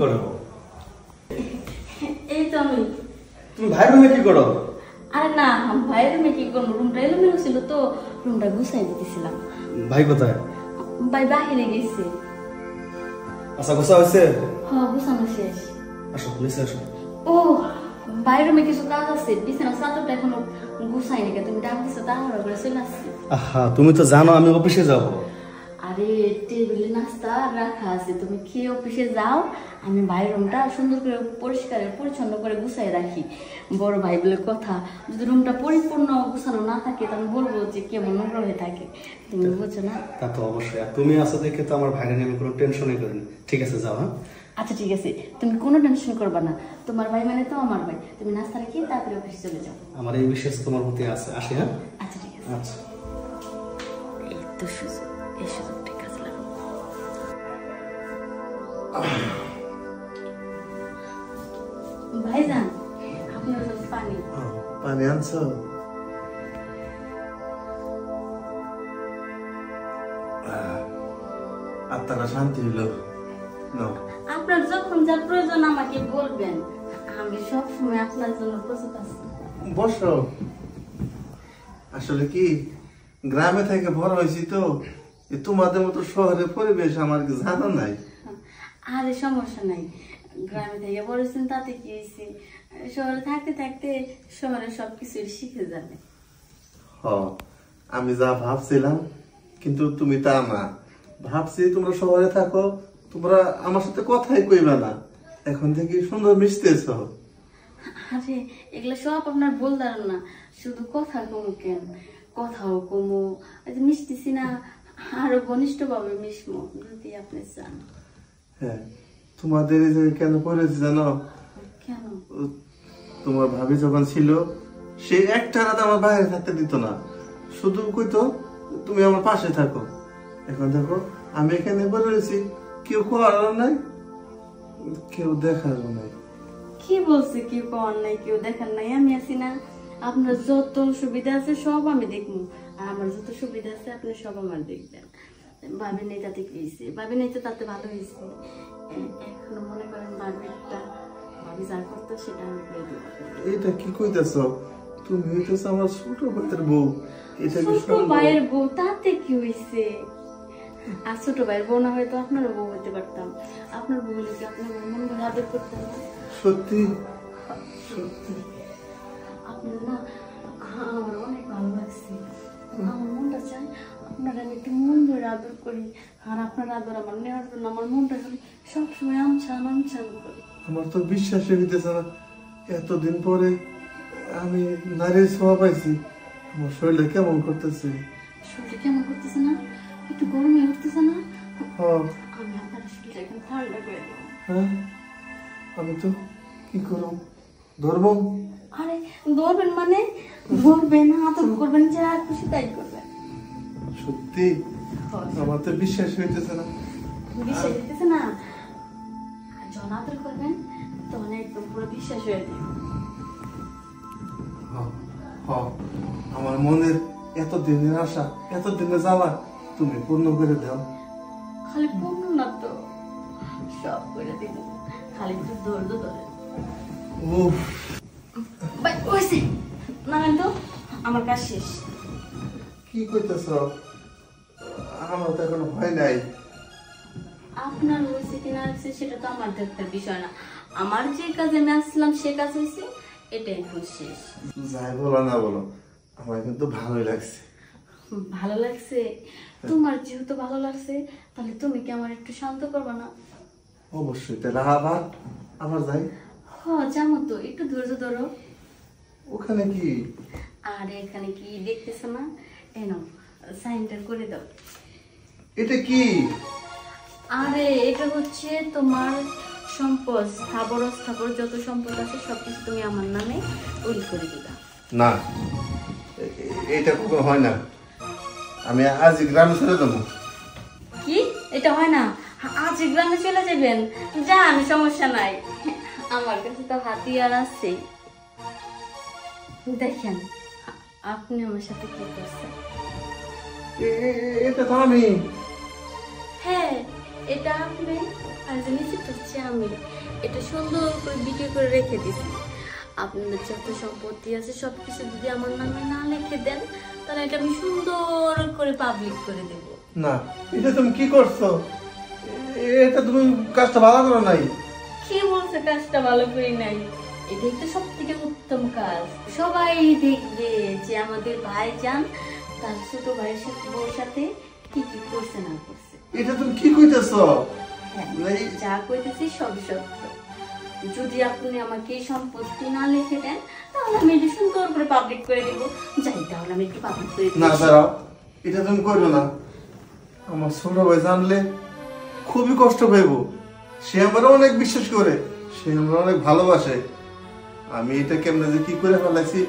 করো? এই তো আমি। তুমি ভাই রুমে কি করো? আরে না, ভাইয়ের রুমে কি করবো, রুমটা এলোমেলো ছিল তো রুমটা গুছাই দিতেছিলাম। ভাই কোথায়? ভাই বাহিরে গেছে। আচ্ছা গোসা হয়েছে? হ্যাঁ গুছানো শেষ। আসো নিচে আসো। ও বাইরের রুমে কিছু কাজ আছে, বিছানা চাদরটা এখনো গুছাইনি, তুমি ডাক দিছো তাড়াহুড়ো করে চলে আসছি। আহা তুমি তো জানো আমি অফিসে যাব। আরে টেবিলে নাস্তা রাখা আছে, তুমি খেয়ে অফিসে যাও, আমি বাইরের রুমটা সুন্দর করে পরিষ্কার পরিচ্ছন্ন করে গুছাই রাখি। বড় ভাই বলে কথা, যদি রুমটা পরিপূর্ণ গুছানো না থাকে তাহলে বলবো যে কেমন নোংরা হয়ে থাকে, তুমি বুঝছো না? তা তো অবশ্যই, আর তুমি আছো দেখে তো আমার ভাইয়ের নিয়ে আমি কোনো টেনশনই করিনি। ঠিক আছে যাও। হ্যাঁ আচ্ছা ঠিক আছে, তুমি কোনো টেনশন করবে না, তোমার ভাই মানে তো আমার ভাই, তুমি নাস্তা রেখে তারপরে অফিসে চলে যাও। আমার এই বিশ্বাস তোমার প্রতি আছে। আসি। হ্যাঁ আচ্ছা ঠিক আছে। আচ্ছা এই তো সুযোগ, এই সুযোগটা কাজে লাগাও। ভাইজান আপনার জন্য পানি। পানি আনছো? আত্মাটা শান্তি হইলো। আপনার যখন যা প্রয়োজন আমাকে বলবেন, আমি সব সময় আপনার জন্য প্রস্তুত আছি। বসো। আসলে কি গ্রামে থেকে বড় হয়েছি তো, তোমাদের মতো শহরের পরিবেশ আমার জানা নাই। আরে সমস্যা নাই, গ্রামে থেকে পড়েছেন তাতে কি হয়েছে, শহরে থাকতে থাকতে শহরে সবকিছু শিখে যাবে। হ আমি যা ভাবছিলাম, কিন্তু তুমি তা না। ভাবছি তোমরা শহরে থাকো, তোমরা আমার সাথে কথাই কইবে না, এখন থেকে সুন্দর মিশতেছ। আরে এগুলো সব আপনার ভুল ধারণা, শুধু কথা কমু কেন, কথাও কমু, মিশতেছি না, আরো ঘনিষ্ঠ ভাবে মিশবো যদি আপনি চান। হ্যাঁ তোমাদের এই যে কেন করেছি জানো? কেন? তোমার ভাবি যখন ছিল সে একটা রাত আমার বাইরে থাকতে দিত না, শুধু কইতো তুমি আমার পাশে থাকো। এখন দেখো আমি এখানে বলে রয়েছি, কেউ করারও নাই, কেউ দেখারও নাই। কি বলছে কেউ করার নাই, কেউ দেখার নাই? আমি আছি না, আপনার যত সুবিধা আছে সব আমি দেখবো, আর আমার যত সুবিধা আছে আপনি সব আমার দেখবেন। ভাবি নেই তাতে কি হয়েছে, ভাবি নেই তো তাতে ভালো হয়েছে। এখনো মনে করেন ভাবিটা, ভাবি যা করতো সেটা আমি করে দেবো। এটা কি কইতেছ? তুমি হইতেছ আমার ছোট ভাইয়ের বউ। এটা কি ছোট ভাইয়ের বউ, তাতে কি হয়েছে? আর ছোট ভাইয়ের বউ না হয়তো আপনারও বউ হতে পারতাম, আপনার বউ হলে কি আপনার মন ভরে আদর করতাম না? সত্যি সত্যি আপনার না আমার অনেক ভালো লাগছে, আমার মনটা চাই আপনার আমি একটু মন ধরে আদর করি, আর আপনার আদর আমার নেওয়ার জন্য আমার মনটা খালি সবসময় আমছান আমছান করে। আমার তো বিশ্বাসই হইতেছে না, এতদিন পরে আমি নারীর ছোঁয়া পাইছি। আমার শরীরটা কেমন করতেছে। শরীরটা কেমন করতেছে না? একটু গরম হয়ে উঠতেছে না? আমি আপনার শরীরটা একদম ঠান্ডা করে দেবো। হ্যাঁ আমি তো কি করব, ধরবো? আরে ধরবেন মানে ধরবেন, আদর করবেন, যা খুশি তাই করবেন। সত্যি আমার তো বিশ্বাস হইতেছে না। বিশ্বাস হইতেছে না? যখন আদর করবেন তখন একদম পুরো বিশ্বাস হয়ে যাবে। আমার মনের এত দিনের আশা, এত দিনের জ্বালা তুমি পূর্ণ করে দাও। খালি পূর্ণ না তো, সব করে দিব, খালি একটু ধৈর্য ধরেন। ভাই ওইসে নামেন তো, আমার কাজ শেষ। কি কইতেছ? আমার তো এখনো ভয় নাই। আপনার হয়েছে কিনা হয়েছে সেটা তো আমার দেখার বিষয় না, আমার যে কাজে আমি আসলাম সে কাজ হয়েছে, এটা এখন শেষ। যাই বলো না বলো, আমার কিন্তু ভালোই লাগছে। ভালো লাগছে? তোমার যেহেতু ভালো লাগছে তাহলে তুমি কি আমার একটু শান্ত করবে না? অবশ্যই। তাহলে আবার আবার যাই। হ্যাঁ যাবো তো, একটু ধৈর্য ধরো। ওখানে কি? আর এখানে কি দেখতেছো না, এই নাও সাইনটা করে দাও। এটা কি? আরে এটা হচ্ছে তোমার সম্পদ, স্থাবর অস্থাবর যত সম্পদ আছে সবকিছু তুমি আমার নামে উইল করে দিবা। না এটা কখনো হয় না, আমি আজ গ্রামে চলে যাবো। কি এটা হয় না? আজ গ্রামে চলে যাবেন? যান, সমস্যা নাই, আমার কাছে তো হাতিয়ার আছে। দেখেন আপনি আমার সাথে কি করছেন। এটা তো আমি। হ্যাঁ এটা আপনি, আর যে নিচে হচ্ছে আমি। আমি এটা সুন্দর করে ভিডিও করে রেখে দিছি। আপনাদের যত সম্পত্তি আছে সবকিছু যদি আমার নামে না লিখে দেন তাহলে এটা আমি সুন্দর করে পাবলিক করে দেব। না, এটা তুমি কি করছো? এটা তুমি কাজটা ভালো করো নাই। কি বলছে কাজটা ভালো করি নাই? এটাই তো সব থেকে উত্তম কাজ। সবাই দেখবে যে আমাদের ভাইজান তার ছোট ভাইয়ের সাথে বউর সাথে কি কি করছে না করছে। এটা তুমি কি কইতেছো? হ্যাঁ, যা কইতেছি সব সত্য। যদি আপনি আমাকে এই সম্পত্তি না লিখে দেন তাহলে আমি এটা সুন্দর করে পাবলিক করে দেব। যাই, তাহলে আমি একটু পাবলিক করে দিই। না দাঁড়াও, এটা তুমি করো না। আমার ছোট ভাই জানলে খুবই কষ্ট পাইব। সে আমার অনেক বিশ্বাস করে, সে আমার অনেক ভালোবাসে। আমি এটা কেমনে যে কি করে ফেলাইছি,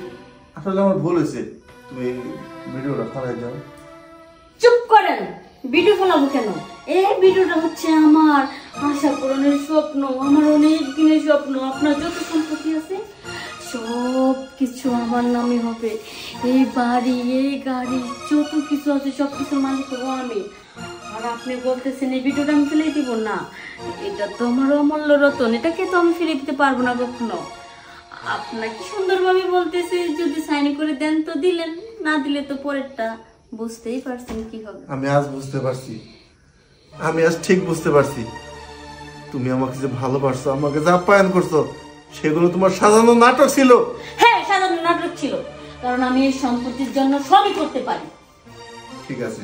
আসলে আমার ভুল হয়েছে। তুমি ভিডিওটা ফালাই দাও। চুপ করেন। ভিডিও ফলাবো কেন? এই ভিডিওটা হচ্ছে আমার আশা পূরণের স্বপ্ন, আমার অনেক দিনের স্বপ্ন। আপনার যত সম্পত্তি আছে সব কিছু আমার নামে হবে। এই বাড়ি, এই গাড়ি, যত কিছু আছে সব কিছুর মালিক হবো আমি। আর আপনি বলতেছেন এই ভিডিওটা আমি ফেলে দিব না? এটা তো আমার অমূল্য রতন, এটাকে তো আমি ফিরে দিতে পারবো না কখনো। আপনাকে সুন্দরভাবে বলতেছে যদি সাইন করে দেন তো দিলেন, না দিলে তো পরেরটা বুঝতেই পারছেন কি হবে। আমি আজ বুঝতে পারছি, আমি আজ ঠিক বুঝতে পারছি তুমি আমাকে যে ভালোবাসছো, আমাকে যা আপ্যায়ন করছো সেগুলো তোমার সাজানো নাটক ছিল। হ্যাঁ, সাধারণ নাটক ছিল, কারণ আমি এই সম্পত্তির জন্য সবই করতে পারি। ঠিক আছে,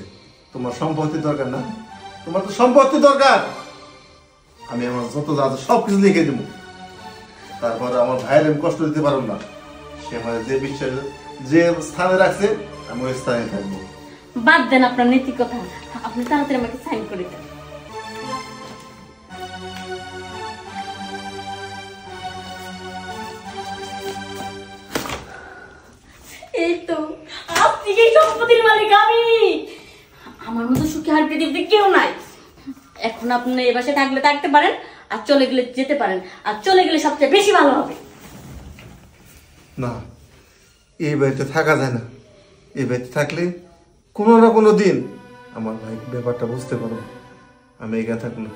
তোমার সম্পত্তি দরকার না, তোমার তো সম্পত্তি দরকার। আমি আমার যত যা আছে সবকিছু লিখে দেবো। তারপরে আমার ভাইয়ের আমি কষ্ট দিতে পারবো না। সে আমার যে বিশ্বাস, যে স্থানে রাখছে আমি ওই স্থানে থাকবো। বাদ দেন আপনার নীতি কথা, আপনি তাড়াতাড়ি আমাকে সাইন করে দেন। এই তো আপনি এই সম্পত্তির মালিক। আমি আমার মতো সুখী আর পৃথিবীতে কেউ নাই। এখন আপনি এই বাসায় থাকলে থাকতে পারেন, আর চলে গেলে যেতে পারেন। আর চলে গেলে সবচেয়ে বেশি ভালো হবে। না, এই বাড়িতে থাকা যায় না। এই বাড়িতে থাকলে কোনো না কোনো দিন আমার ভাই ব্যাপারটা বুঝতে পারবো। আমি এখানে থাকবো না,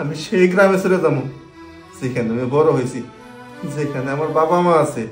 আমি সেই গ্রামে চলে যাবো যেখানে আমি বড় হয়েছি, যেখানে আমার বাবা মা আছে।